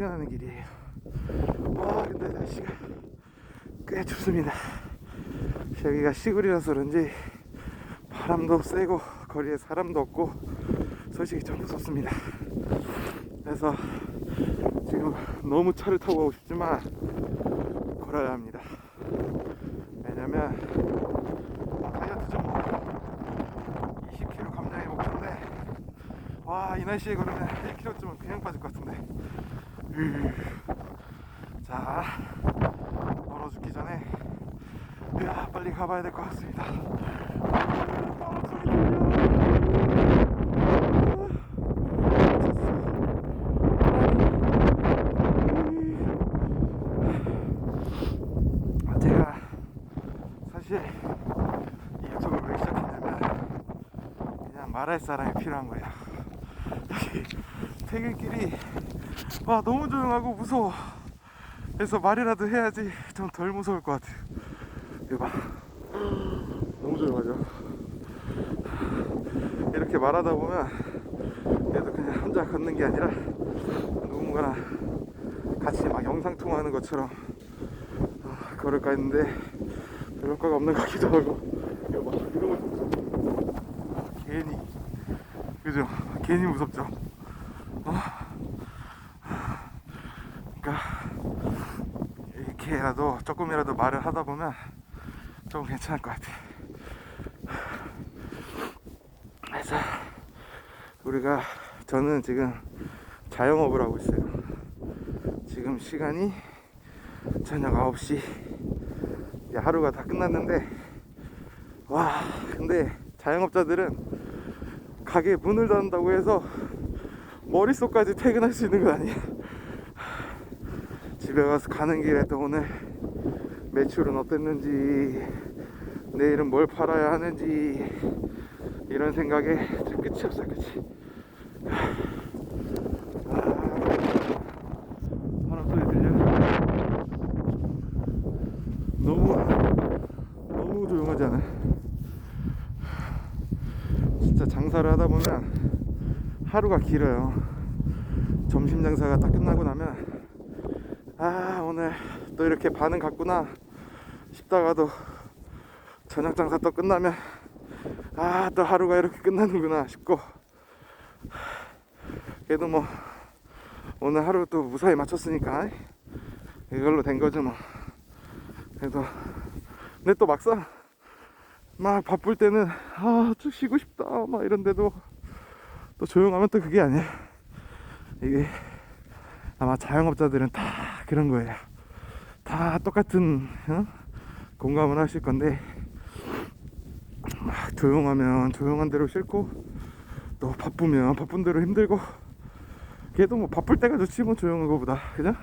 퇴근하는 길이에요. 와 근데 날씨가 꽤 춥습니다. 여기가 시골이라서 그런지 바람도 세고 거리에 사람도 없고 솔직히 좀 무섭습니다. 그래서 지금 너무 차를 타고 가고 싶지만 걸어야 합니다. 왜냐면 다이어트죠 뭐. 20kg 감량이 목표인데 와 이 날씨에 걸으면 1kg쯤은 그냥 빠질 것 같은데. 자 얼어 죽기 전에 이야 빨리 가봐야 될 것 같습니다. 바람 소리 들려. 제가 사실 이 유튜브를 왜 시작했냐면 그냥 말할 사람이 필요한 거예요. 퇴근길이 와 너무 조용하고 무서워. 그래서 말이라도 해야지 좀 덜 무서울 것 같아요. 이거 봐 너무 조용하죠. 이렇게 말하다 보면 그래도 그냥 혼자 걷는 게 아니라 누군가랑 같이 막 영상통화하는 것처럼 걸을까 했는데 별 효과가 없는 것 같기도 하고. 이거 봐 이런 거 괜히 그죠? 괜히 무섭죠. 그러니까 이렇게라도 조금이라도 말을 하다 보면 좀 괜찮을 것 같아. 그래서 저는 지금 자영업을 하고 있어요. 지금 시간이 저녁 9시. 이제 하루가 다 끝났는데 와 근데 자영업자들은 가게 문을 닫는다고 해서 머릿속까지 퇴근할 수 있는 건 아니야. 집에 가서 가는 길에 또 오늘 매출은 어땠는지 내일은 뭘 팔아야 하는지 이런 생각에 끝이 없어 끝이. 바람 소리 들려? 너무 조용하지 않아? 진짜 장사를 하다 보면 하루가 길어요. 점심 장사가 딱 끝나고 나면 오늘 또 이렇게 반은 갔구나 싶다가도 저녁 장사 또 끝나면 또 하루가 이렇게 끝나는구나 싶고. 그래도 뭐 오늘 하루 또 무사히 마쳤으니까 이걸로 된 거죠 뭐. 그래도 근데 또 막상 막 바쁠 때는 좀 쉬고 싶다 막 이런데도 또 조용하면 또 그게 아니야. 이게 아마 자영업자들은 다 그런 거예요. 다 똑같은 공감을 하실 건데 막 조용하면 조용한 대로 싫고 또 바쁘면 바쁜 대로 힘들고. 걔도 뭐 바쁠 때가 좋지 뭐 조용한 거보다 그죠?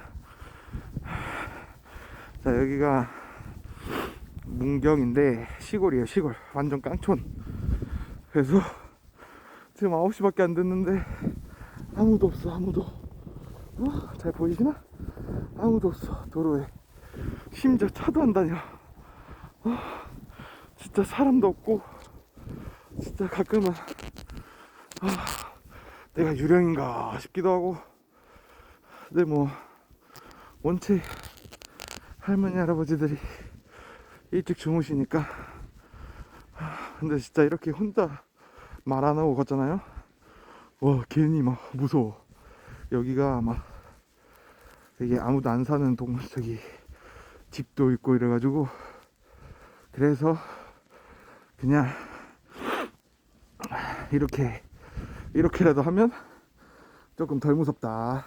자 여기가 문경인데 시골이에요. 시골 완전 깡촌. 그래서 지금 9시밖에 안 됐는데 아무도 없어. 아무도. 잘 보이시나? 아무도 없어 도로에. 심지어 차도 안 다녀. 진짜 사람도 없고 진짜 가끔은 내가 유령인가 싶기도 하고. 근데 뭐 원체 할머니 할아버지들이 일찍 주무시니까. 근데 진짜 이렇게 혼자 말 안 하고 걷잖아요. 와 괜히 막 무서워. 여기가 막 되게 아무도 안 사는 저기 집도 있고 이래가지고 그래서 그냥 이렇게라도 하면 조금 덜 무섭다.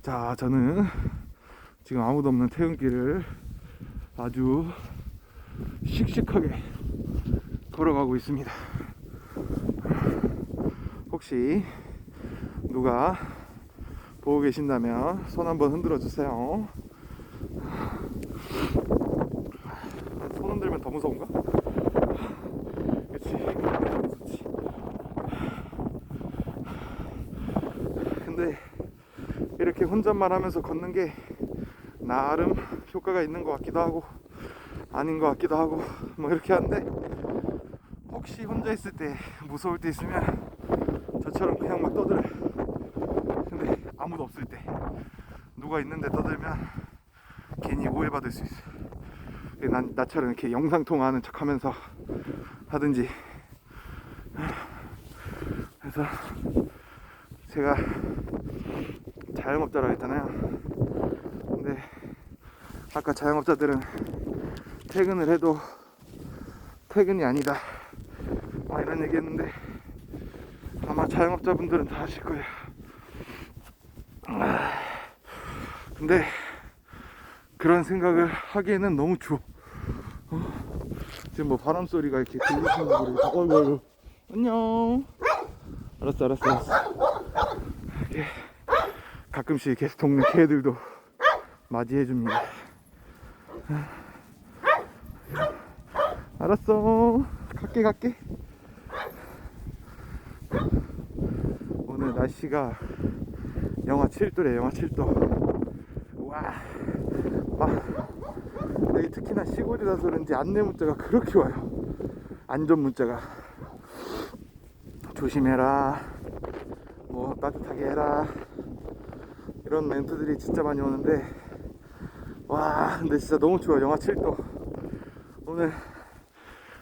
자 저는 지금 아무도 없는 퇴근길을 아주 씩씩하게 걸어가고 있습니다. 혹시 누가 보고 계신다면 손 한번 흔들어 주세요. 손 흔들면 더 무서운가? 그치 무섭지. 근데 이렇게 혼잣말 하면서 걷는 게 나름 효과가 있는 것 같기도 하고 아닌 것 같기도 하고 뭐 이렇게 하는데, 혹시 혼자 있을 때 무서울 때 있으면 저 저처럼 그냥 막 떠들어요. 근데 아무도 없을 때, 누가 있는데 떠들면 괜히 오해받을 수 있어. 나처럼 이렇게 영상통화하는 척 하면서 하든지. 그래서 제가 자영업자라고 했잖아요. 근데 아까 자영업자들은 퇴근을 해도 퇴근이 아니다 막 이런 얘기 했는데, 아마 자영업자분들은 다 아실 거예요. 근데 그런 생각을 하기에는 너무 추워. 지금 뭐 바람 소리가 이렇게 들리시는 모르겠어. 어이구, 안녕. 알았어. 이렇게 가끔씩 이렇게 동네 개들도 맞이해줍니다. 알았어. 갈게. 오늘 날씨가 영하 7도래, 영하 7도. 와, 막, 여기 특히나 시골이라서 그런지 안내 문자가 그렇게 와요. 안전 문자가. 조심해라, 뭐 따뜻하게 해라, 이런 멘트들이 진짜 많이 오는데, 와, 근데 진짜 너무 추워. 영하 7도. 오늘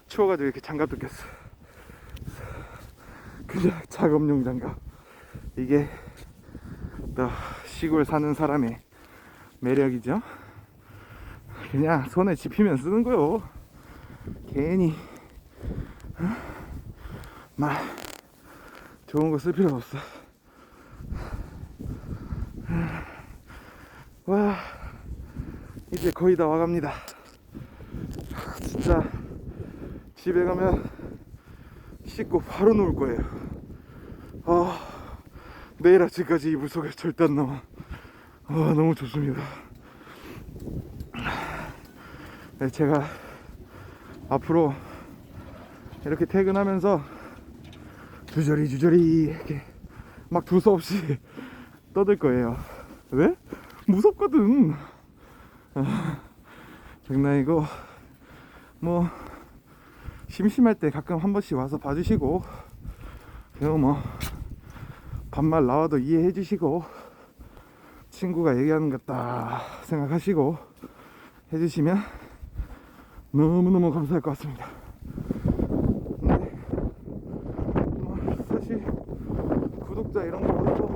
추워가지고 이렇게 장갑도 꼈어. 그냥 작업용 장갑. 이게 또 시골 사는 사람의 매력이죠. 그냥 손에 집히면 쓰는 거요. 괜히 막 좋은 거 쓸 필요 없어. 와, 이제 거의 다 와갑니다. 진짜 집에 가면 씻고 바로 누울 거예요. 내일 아침까지 이불 속에 절대 안 나와. 너무 좋습니다. 네, 제가 앞으로 이렇게 퇴근하면서 주저리 이렇게 막 두서없이 떠들 거예요. 왜? 무섭거든. 장난이고, 뭐 심심할 때 가끔 한 번씩 와서 봐주시고, 그리고 뭐 반말 나와도 이해해 주시고, 친구가 얘기하는 것 같다 생각하시고 해주시면 너무너무 감사할 것 같습니다. 근데 뭐 사실 구독자 이런 거 올라도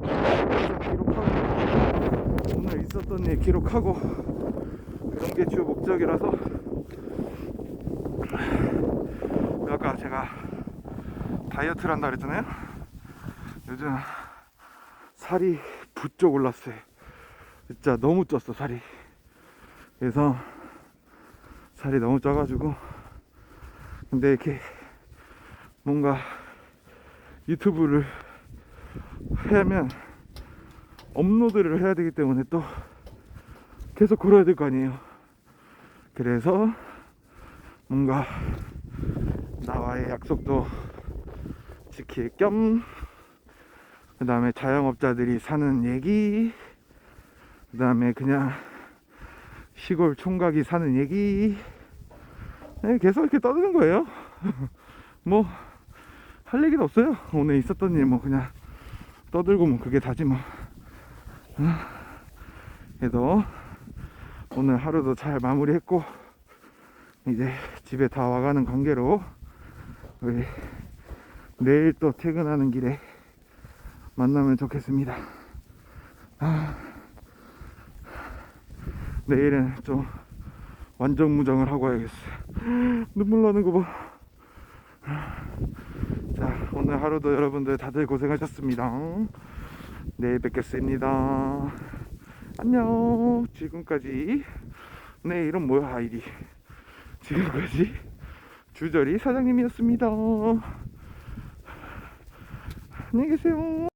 그냥 기록하고, 오늘 있었던 일 기록하고, 그런 게 주 목적이라서. 아까 제가 다이어트를 한다 그랬잖아요. 요즘 살이 부쩍 올랐어요. 진짜 너무 쪘어, 살이. 그래서 살이 너무 쪄가지고, 근데 이렇게 뭔가 유튜브를 하면 업로드를 해야 되기 때문에 또 계속 걸어야 될 거 아니에요. 그래서 뭔가 나와의 약속도 지킬 겸, 그 다음에 자영업자들이 사는 얘기, 그 다음에 그냥 시골 총각이 사는 얘기, 계속 이렇게 떠드는 거예요. 뭐 할 얘기도 없어요. 오늘 있었던 일 뭐 그냥 떠들고 뭐 그게 다지 뭐. 그래도 오늘 하루도 잘 마무리했고, 이제 집에 다 와가는 관계로 우리 내일 또 퇴근하는 길에 만나면 좋겠습니다. 내일은 좀 완전무정을 하고 와야겠어요. 눈물 나는 거 봐. 자, 오늘 하루도 여러분들 다들 고생하셨습니다. 내일 뵙겠습니다. 안녕. 지금까지, 내 이름 뭐야, 아이디. 지금까지 주저리 사장님이었습니다. 안녕히 계세요.